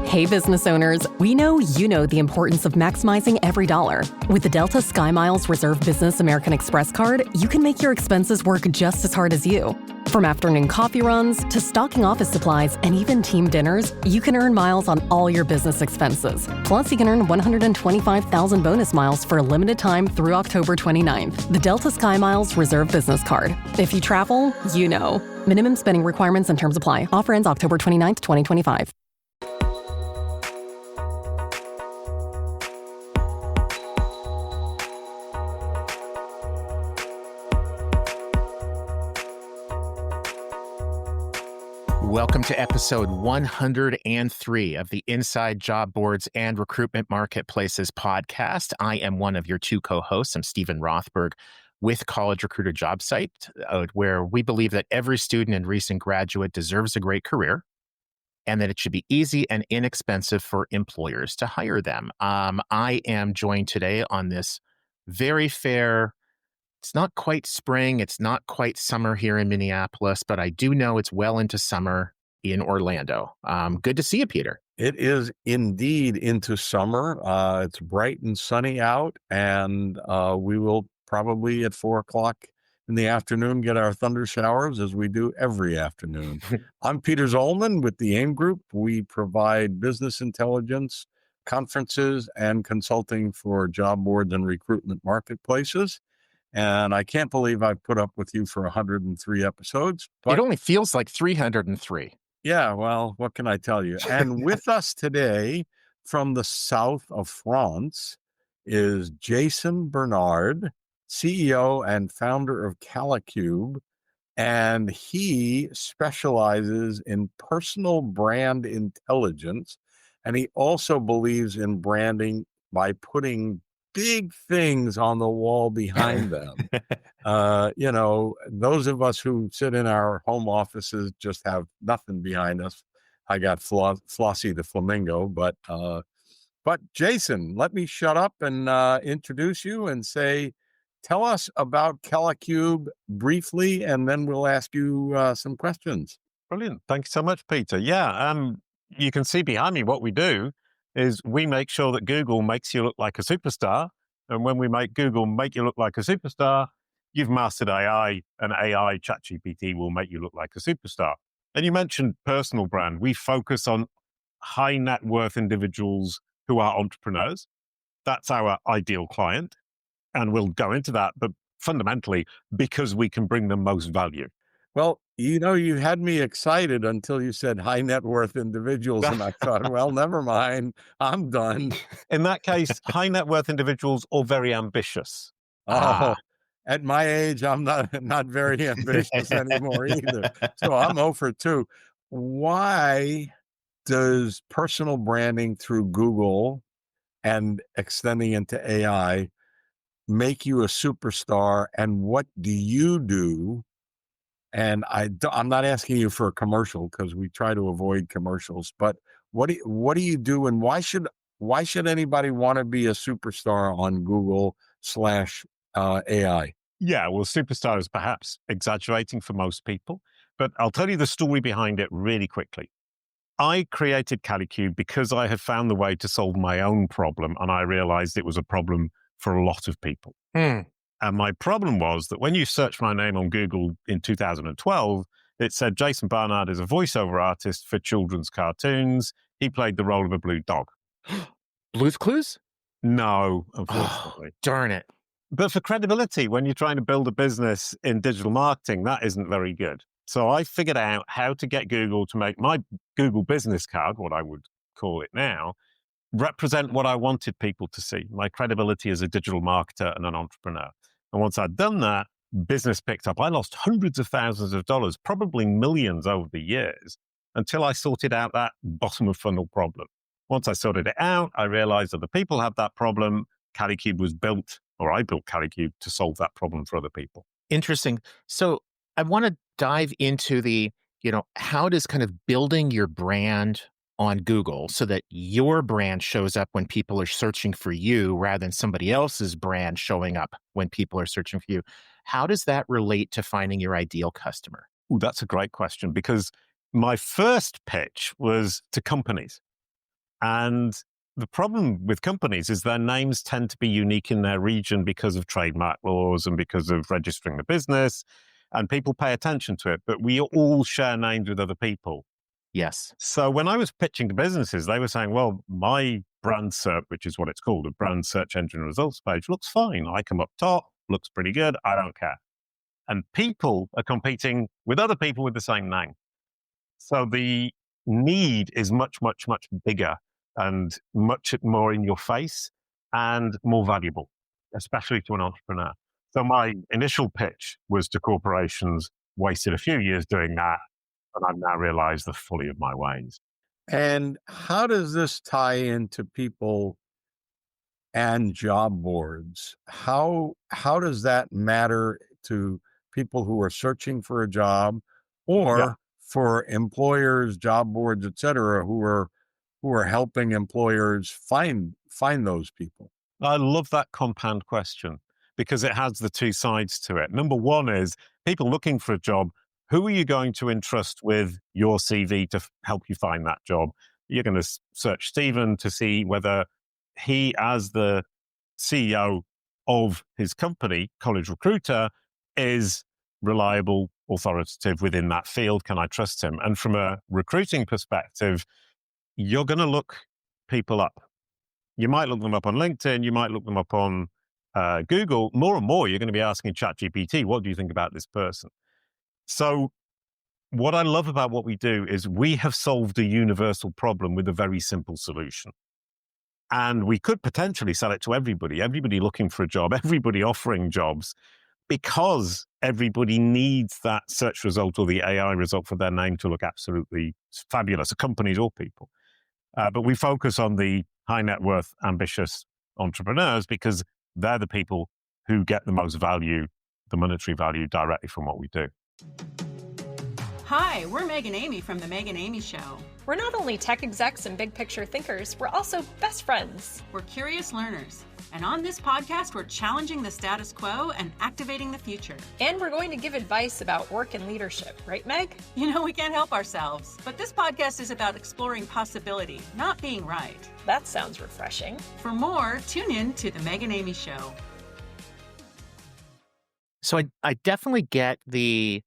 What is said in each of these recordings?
Hey, business owners, we know you know the importance of maximizing every dollar. With the Delta SkyMiles Reserve Business American Express card, you can make your expenses work just as hard as you. From afternoon coffee runs to stocking office supplies and even team dinners, you can earn miles on all your business expenses. Plus, you can earn 125,000 bonus miles for a limited time through October 29th. The Delta SkyMiles Reserve Business Card. If you travel, you know. Minimum spending requirements and terms apply. Offer ends October 29th, 2025. Welcome to episode 103 of the Inside Job Boards and Recruitment Marketplaces podcast. I am one of your two co-hosts. I'm Stephen Rothberg with College Recruiter Job Site, where we believe that every student and recent graduate deserves a great career and that it should be easy and inexpensive for employers to hire them. I am joined today on this very fair. It's not quite spring. It's not quite summer here in Minneapolis, but I do know it's well into summer in Orlando. Good to see you, Peter. It is indeed into summer. It's bright and sunny out, and we will probably at 4 o'clock in the afternoon get our thunder showers as we do every afternoon. I'm Peter Zollman with the AIM Group. We provide business intelligence, conferences, and consulting for job boards and recruitment marketplaces. And I can't believe I've put up with you for 103 episodes. But it only feels like 303. Yeah, well, what can I tell you? And with us today from the south of France is Jason Bernard, CEO and founder of Kalicube. And he specializes in personal brand intelligence. And he also believes in branding by putting big things on the wall behind them. Those of us who sit in our home offices just have nothing behind us. I got Flossie the flamingo, but Jason, let me shut up and introduce you and say, tell us about Kalicube briefly, and then we'll ask you some questions. Brilliant. Thank you so much, Peter. Yeah, you can see behind me what we do is we make sure that Google makes you look like a superstar. And when we make Google make you look like a superstar, you've mastered AI, and AI ChatGPT will make you look like a superstar. And you mentioned personal brand. We focus on high net worth individuals who are entrepreneurs. That's our ideal client. And we'll go into that, but fundamentally, because we can bring them most value. Well, you had me excited until you said high net worth individuals. And I thought, well, never mind. I'm done. In that case, high net worth individuals or very ambitious. At my age, I'm not very ambitious anymore either. So I'm 0 for 2. Why does personal branding through Google and extending into AI make you a superstar? And what do you do? And I'm not asking you for a commercial because we try to avoid commercials, but what do you do, and why should anybody want to be a superstar on Google /AI? Yeah, well, superstar is perhaps exaggerating for most people, but I'll tell you the story behind it really quickly. I created Kalicube because I had found the way to solve my own problem, and I realized it was a problem for a lot of people. And my problem was that when you search my name on Google in 2012, it said Jason Barnard is a voiceover artist for children's cartoons. He played the role of a blue dog. Blue's Clues? No, unfortunately. Darn it. But for credibility, when you're trying to build a business in digital marketing, that isn't very good. So I figured out how to get Google to make my Google business card, what I would call it now, represent what I wanted people to see, my credibility as a digital marketer and an entrepreneur. And once I'd done that, business picked up. I lost hundreds of thousands of dollars, probably millions over the years, until I sorted out that bottom of funnel problem. Once I sorted it out, I realized other people had that problem. Kalicube was built, or I built Kalicube to solve that problem for other people. Interesting. So I want to dive into how does kind of building your brand on Google so that your brand shows up when people are searching for you rather than somebody else's brand showing up when people are searching for you. How does that relate to finding your ideal customer? Ooh, that's a great question, because my first pitch was to companies. And the problem with companies is their names tend to be unique in their region because of trademark laws and because of registering the business, and people pay attention to it. But we all share names with other people. Yes. So when I was pitching to businesses, they were saying, well, my brand search, which is what it's called, a brand search engine results page, looks fine. I come up top, looks pretty good. I don't care. And people are competing with other people with the same name. So the need is much, much, much bigger and much more in your face and more valuable, especially to an entrepreneur. So my initial pitch was to corporations, wasted a few years doing that, and I've now realized the folly of my ways. And how does this tie into people and job boards? How does that matter to people who are searching for a job, or for employers, job boards, et cetera, who are helping employers find those people? I love that compound question because it has the two sides to it. Number one is people looking for a job. Who are you going to entrust with your CV to help you find that job? You're going to search Stephen to see whether he, as the CEO of his company, College Recruiter, is reliable, authoritative within that field. Can I trust him? And from a recruiting perspective, you're going to look people up. You might look them up on LinkedIn. You might look them up on Google. More and more, you're going to be asking ChatGPT, what do you think about this person? So what I love about what we do is we have solved a universal problem with a very simple solution. And we could potentially sell it to everybody looking for a job, everybody offering jobs, because everybody needs that search result or the AI result for their name to look absolutely fabulous, companies or people. But we focus on the high net worth, ambitious entrepreneurs because they're the people who get the most value, the monetary value directly from what we do. Hi, we're Meg and Amy from The Meg and Amy Show. We're not only tech execs and big picture thinkers, we're also best friends. We're curious learners. And on this podcast, we're challenging the status quo and activating the future. And we're going to give advice about work and leadership, right, Meg? You know, we can't help ourselves. But this podcast is about exploring possibility, not being right. That sounds refreshing. For more, tune in to The Meg and Amy Show. So I definitely get the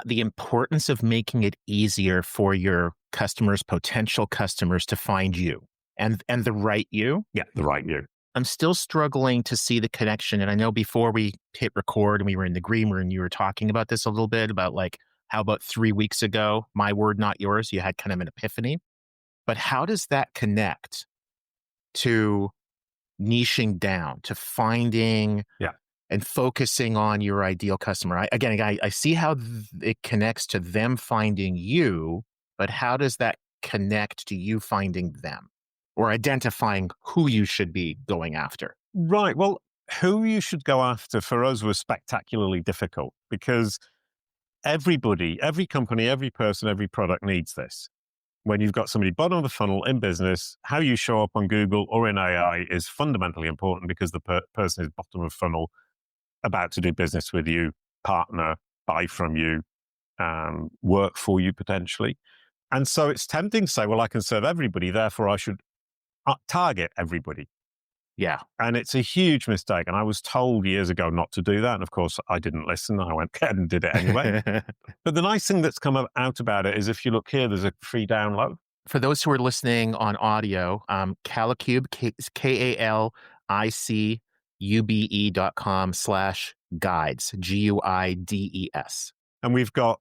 importance of making it easier for your customers, potential customers, to find you and the right you. Yeah, the right you. I'm still struggling to see the connection. And I know before we hit record and we were in the green room, you were talking about this a little bit about like, how about 3 weeks ago, my word, not yours, you had kind of an epiphany. But how does that connect to niching down, to finding and focusing on your ideal customer? I see how it connects to them finding you, but how does that connect to you finding them or identifying who you should be going after? Right. Well, who you should go after for us was spectacularly difficult because everybody, every company, every person, every product needs this. When you've got somebody bottom of the funnel in business, how you show up on Google or in AI is fundamentally important because the person is bottom of funnel, about to do business with you, partner, buy from you, work for you potentially. And so it's tempting to say, well, I can serve everybody, therefore I should target everybody. Yeah. And it's a huge mistake. And I was told years ago not to do that. And of course, I didn't listen. I went ahead and did it anyway. But the nice thing that's come out about it is if you look here, there's a free download. For those who are listening on audio, Kalicube, KALICUBE.com/guides, GUIDES. And we've got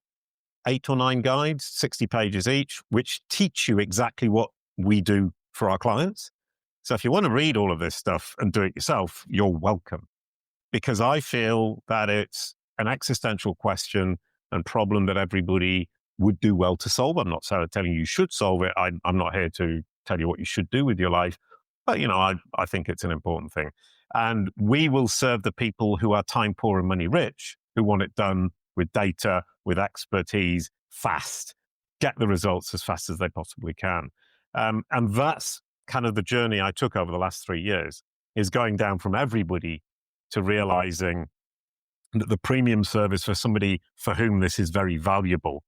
8 or 9 guides, 60 pages each, which teach you exactly what we do for our clients. So if you want to read all of this stuff and do it yourself, you're welcome. Because I feel that it's an existential question and problem that everybody would do well to solve. I'm not telling you should solve it. I'm not here to tell you what you should do with your life. But, you know, I think it's an important thing. And we will serve the people who are time poor and money rich, who want it done with data, with expertise, fast, get the results as fast as they possibly can. And that's kind of the journey I took over the last 3 years, is going down from everybody to realizing that the premium service for somebody for whom this is very valuable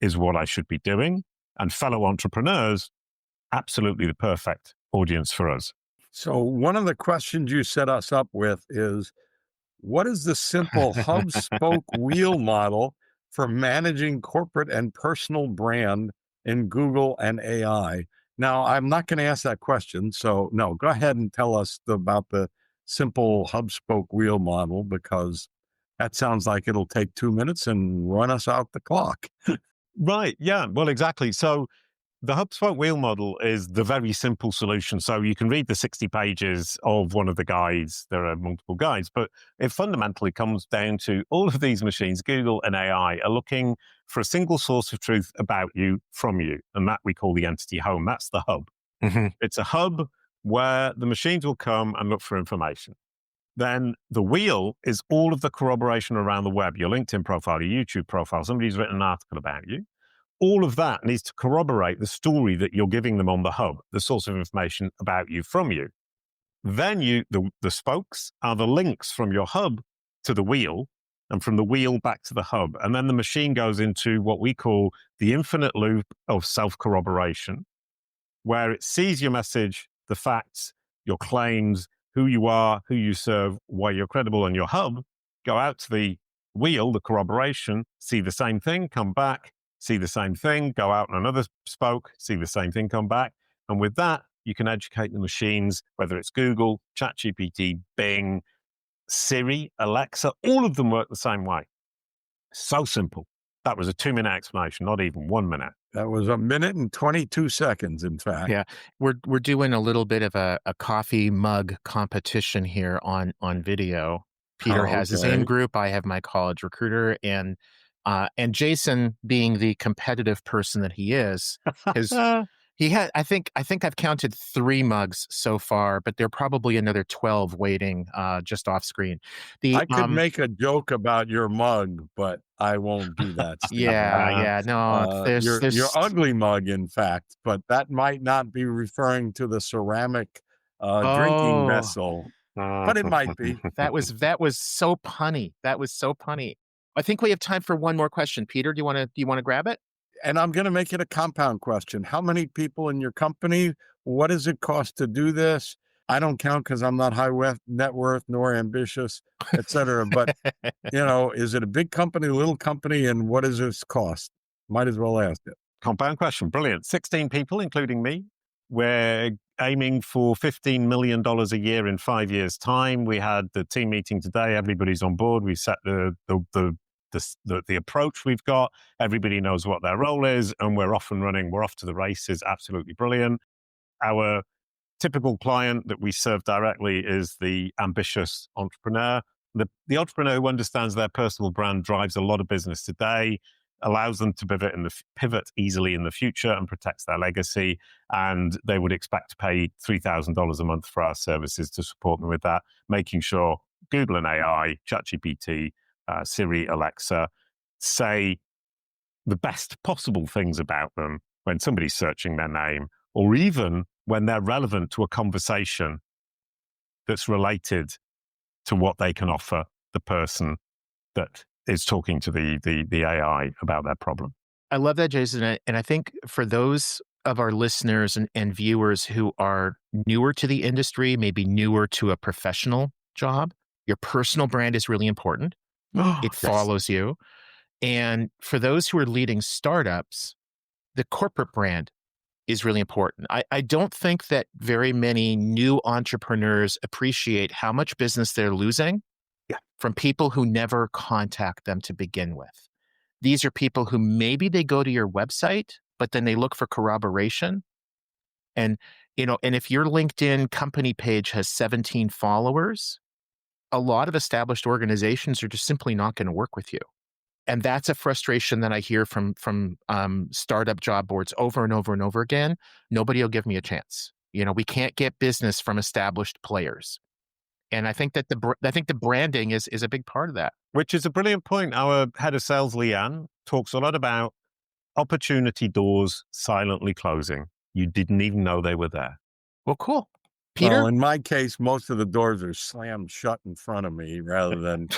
is what I should be doing. And fellow entrepreneurs, absolutely the perfect audience for us. So one of the questions you set us up with is, what is the simple hub spoke wheel model for managing corporate and personal brand in Google and AI? Now, I'm not going to ask that question. So no, go ahead and tell us about the simple hub spoke wheel model, because that sounds like it'll take 2 minutes and run us out the clock. Right. Yeah. Well, exactly. So the HubSpot wheel model is the very simple solution. So you can read the 60 pages of one of the guides. There are multiple guides, but it fundamentally comes down to all of these machines, Google and AI, are looking for a single source of truth about you from you. And that we call the entity home. That's the hub. Mm-hmm. It's a hub where the machines will come and look for information. Then the wheel is all of the corroboration around the web, your LinkedIn profile, your YouTube profile, somebody's written an article about you. All of that needs to corroborate the story that you're giving them on the hub, the source of information about you from you. Then the spokes are the links from your hub to the wheel and from the wheel back to the hub. And then the machine goes into what we call the infinite loop of self-corroboration, where it sees your message, the facts, your claims, who you are, who you serve, why you're credible, and your hub, go out to the wheel, the corroboration, see the same thing, come back, see the same thing, go out on another spoke, see the same thing, come back. And with that, you can educate the machines, whether it's Google, ChatGPT, Bing, Siri, Alexa, all of them work the same way. So simple. That was a 2-minute explanation, not even 1 minute. That was 1 minute and 22 seconds, in fact. Yeah, we're doing a little bit of a coffee mug competition here on video. Peter has his okay. AIM group. I have my college recruiter, and Jason, being the competitive person that he is, he had. I think I've counted 3 mugs so far, but there are probably another 12 waiting just off screen. I could make a joke about your mug, but I won't do that. Steve. Yeah, no, there's your ugly mug, in fact, but that might not be referring to the ceramic drinking vessel, but it might be. That was so punny. That was so punny. I think we have time for one more question. Peter, do you want to grab it? And I'm going to make it a compound question. How many people in your company? What does it cost to do this? I don't count because I'm not high net worth nor ambitious, et cetera. But, is it a big company, a little company, and what does this cost? Might as well ask it. Compound question. Brilliant. 16 people, including me. We're aiming for $15 million a year in 5 years' time. We had the team meeting today. Everybody's on board. We set the approach we've got. Everybody knows what their role is, and we're off and running. We're off to the races. Absolutely brilliant. Our typical client that we serve directly is the ambitious entrepreneur. The entrepreneur who understands their personal brand drives a lot of business today, allows them to pivot easily in the future, and protects their legacy. And they would expect to pay $3,000 a month for our services to support them with that, making sure Google and AI, ChatGPT, Siri, Alexa, say the best possible things about them when somebody's searching their name, or even when they're relevant to a conversation that's related to what they can offer the person that is talking to the AI about their problem. I love that, Jason. And I think for those of our listeners and viewers who are newer to the industry, maybe newer to a professional job, your personal brand is really important. It follows you. And for those who are leading startups, the corporate brand is really important. I don't think that very many new entrepreneurs appreciate how much business they're losing from people who never contact them to begin with. These are people who maybe they go to your website, but then they look for corroboration. And, and if your LinkedIn company page has 17 followers, a lot of established organizations are just simply not going to work with you. And that's a frustration that I hear from startup job boards over and over and over again. Nobody will give me a chance. We can't get business from established players. And I think that the branding is a big part of that. Which is a brilliant point. Our head of sales, Leanne, talks a lot about opportunity doors silently closing. You didn't even know they were there. Well, cool. Peter? Well, in my case, most of the doors are slammed shut in front of me rather than,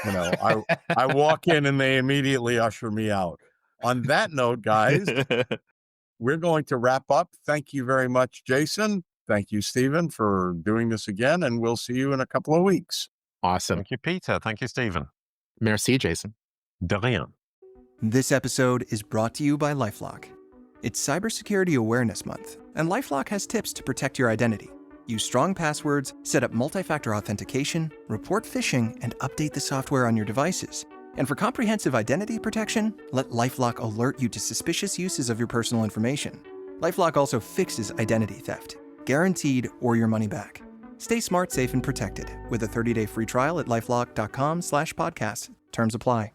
I walk in and they immediately usher me out. On that note, guys, we're going to wrap up. Thank you very much, Jason. Thank you, Stephen, for doing this again, and we'll see you in a couple of weeks. Awesome. Thank you, Peter. Thank you, Stephen. Merci, Jason. De rien. This episode is brought to you by LifeLock. It's Cybersecurity Awareness Month, and LifeLock has tips to protect your identity. Use strong passwords, set up multi-factor authentication, report phishing, and update the software on your devices. And for comprehensive identity protection, let LifeLock alert you to suspicious uses of your personal information. LifeLock also fixes identity theft, guaranteed or your money back. Stay smart, safe, and protected with a 30-day free trial at LifeLock.com/podcast. Terms apply.